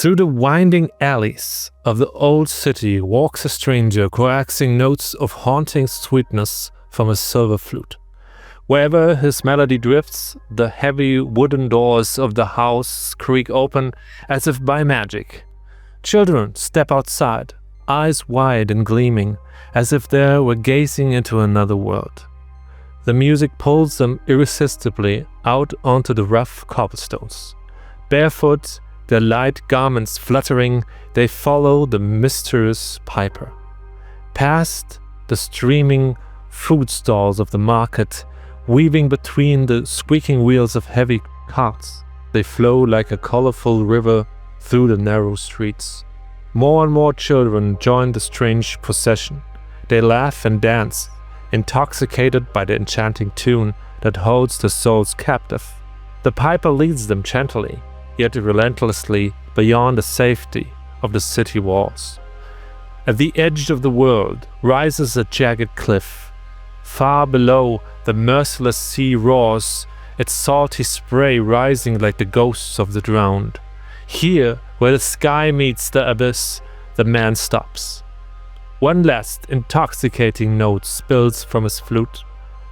Through the winding alleys of the old city walks a stranger coaxing notes of haunting sweetness from a silver flute. Wherever his melody drifts, the heavy wooden doors of the house creak open as if by magic. Children step outside, eyes wide and gleaming, as if they were gazing into another world. The music pulls them irresistibly out onto the rough cobblestones. Barefoot, their light garments fluttering, they follow the mysterious piper. Past the streaming food stalls of the market, weaving between the squeaking wheels of heavy carts, they flow like a colorful river through the narrow streets. More and more children join the strange procession. They laugh and dance, intoxicated by the enchanting tune that holds their souls captive. The piper leads them gently, yet relentlessly, beyond the safety of the city walls. At the edge of the world rises a jagged cliff. Far below, the merciless sea roars, its salty spray rising like the ghosts of the drowned. Here, where the sky meets the abyss, the man stops. One last intoxicating note spills from his flute.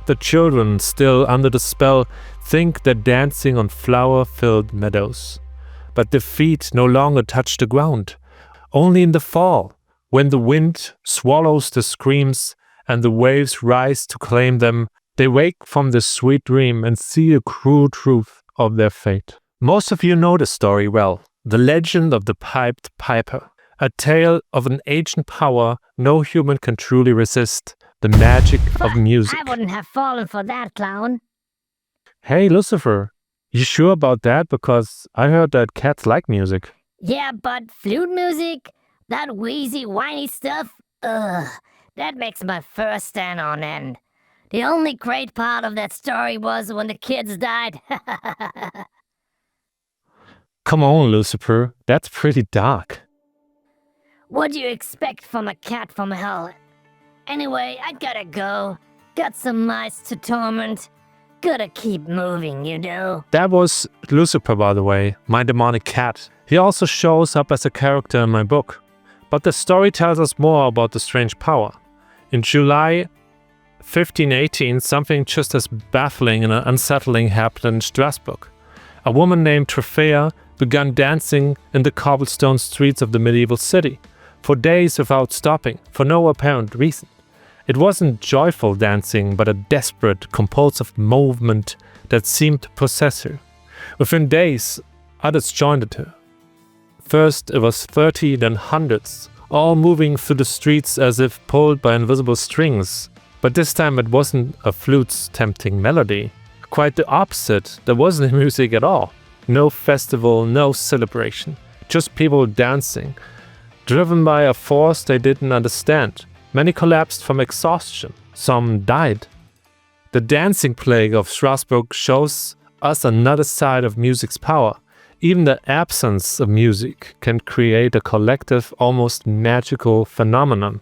The children, still under the spell, think they're dancing on flower-filled meadows. But their feet no longer touch the ground. Only in the fall, when the wind swallows the screams and the waves rise to claim them, they wake from this sweet dream and see the cruel truth of their fate. Most of you know the story well, the legend of the piped piper, a tale of an ancient power no human can truly resist, the magic of music. I wouldn't have fallen for that, clown. Hey, Lucifer, you sure about that? Because I heard that cats like music. Yeah, but flute music? That wheezy, whiny stuff? Ugh, that makes my fur stand on end. The only great part of that story was when the kids died. Come on, Lucifer, that's pretty dark. What do you expect from a cat from hell? Anyway, I gotta go. Got some mice to torment. Gotta keep moving, you know. That was Lucifer, by the way, my demonic cat. He also shows up as a character in my book. But the story tells us more about the strange power. In July 1518, something just as baffling and unsettling happened in Strasbourg. A woman named Trophea began dancing in the cobblestone streets of the medieval city, for days without stopping, for no apparent reason. It wasn't joyful dancing, but a desperate, compulsive movement that seemed to possess her. Within days, others joined her. First it was 30, then hundreds, all moving through the streets as if pulled by invisible strings. But this time it wasn't a flute's tempting melody. Quite the opposite, there wasn't music at all. No festival, no celebration, just people dancing, driven by a force they didn't understand. Many collapsed from exhaustion, some died. The dancing plague of Strasbourg shows us another side of music's power. Even the absence of music can create a collective, almost magical phenomenon,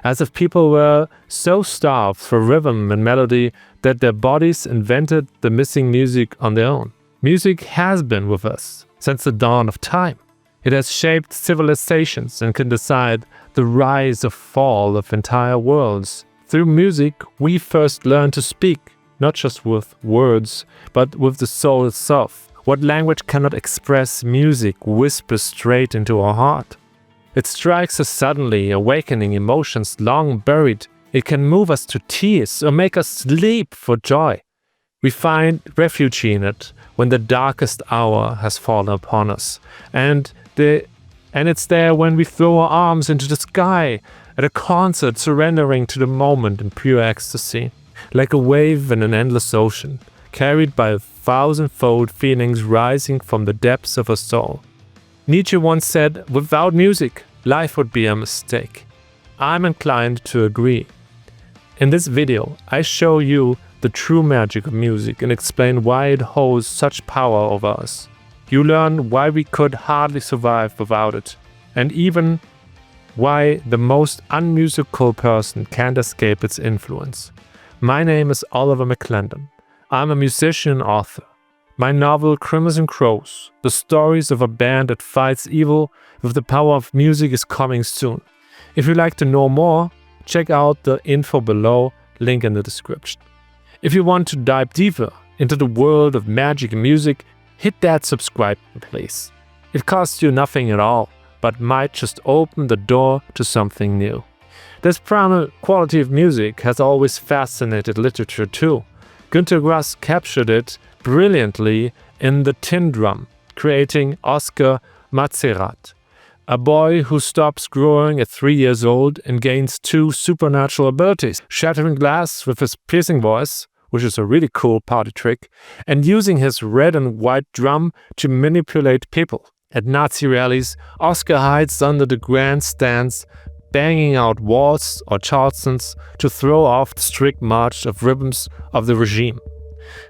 as if people were so starved for rhythm and melody that their bodies invented the missing music on their own. Music has been with us since the dawn of time. It has shaped civilizations and can decide the rise or fall of entire worlds. Through music, we first learn to speak, not just with words, but with the soul itself. What language cannot express, music whispers straight into our heart. It strikes us suddenly, awakening emotions long buried. It can move us to tears or make us leap for joy. We find refuge in it when the darkest hour has fallen upon us. And it's there when we throw our arms into the sky at a concert, surrendering to the moment in pure ecstasy, like a wave in an endless ocean, carried by a thousand-fold feelings rising from the depths of a soul. Nietzsche once said, "Without music, life would be a mistake." I'm inclined to agree. In this video, I show you the true magic of music and explain why it holds such power over us. You learn why we could hardly survive without it, and even why the most unmusical person can't escape its influence. My name is Oliver McClendon. I'm a musician and author. my novel Crimson Crows, the stories of a band that fights evil with the power of music, is coming soon. If you'd like to know more, check out the info below, link in the description. If you want to dive deeper into the world of magic and music, hit that subscribe button, please. It costs you nothing at all, but might just open the door to something new. This primal quality of music has always fascinated literature too. Günter Grass captured it brilliantly in The Tin Drum, creating Oscar Mazerat, a boy who stops growing at 3 years old and gains 2 supernatural abilities: shattering glass with his piercing voice, which is a really cool party trick, and using his red and white drum to manipulate people. At Nazi rallies, Oscar hides under the grandstands, banging out waltz or charlestons to throw off the strict march of rhythms of the regime.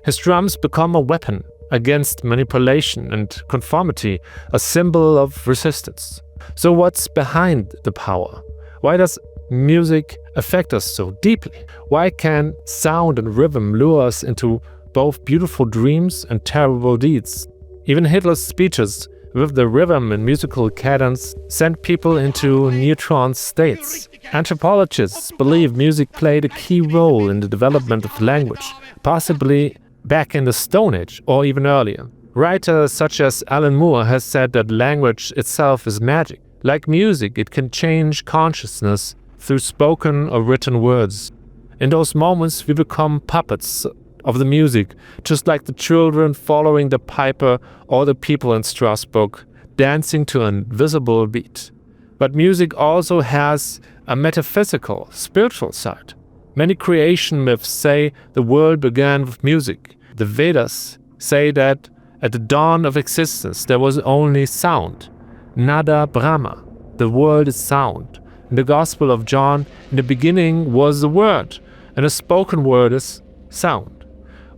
His drums become a weapon against manipulation and conformity, a symbol of resistance. So what's behind the power? Why does music affect us so deeply? Why can sound and rhythm lure us into both beautiful dreams and terrible deeds? Even Hitler's speeches, with the rhythm and musical cadence, sent people into neutron states. Anthropologists believe music played a key role in the development of language, possibly back in the Stone Age or even earlier. Writers such as Alan Moore has said that language itself is magic. Like music, it can change consciousness through spoken or written words. In those moments, we become puppets of the music, just like the children following the piper or the people in Strasbourg dancing to an invisible beat. But music also has a metaphysical, spiritual side. Many creation myths say the world began with music. The Vedas say that at the dawn of existence there was only sound. Nada Brahma, the world is sound. In the Gospel of John, in the beginning was the Word, and the spoken word is sound.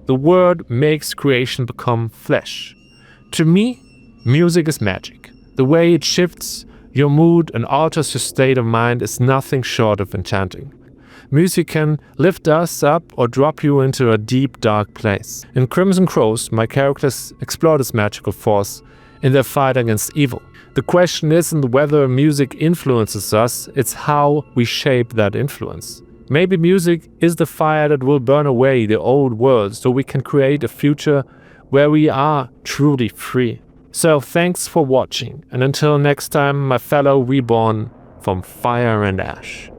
The word makes creation become flesh. To me, music is magic. The way it shifts your mood and alters your state of mind is nothing short of enchanting. Music can lift us up or drop you into a deep, dark place. In Crimson Crows, my characters explore this magical force in their fight against evil. The question isn't whether music influences us, it's how we shape that influence. Maybe music is the fire that will burn away the old world so we can create a future where we are truly free. So thanks for watching, and until next time, my fellow reborn from fire and ash.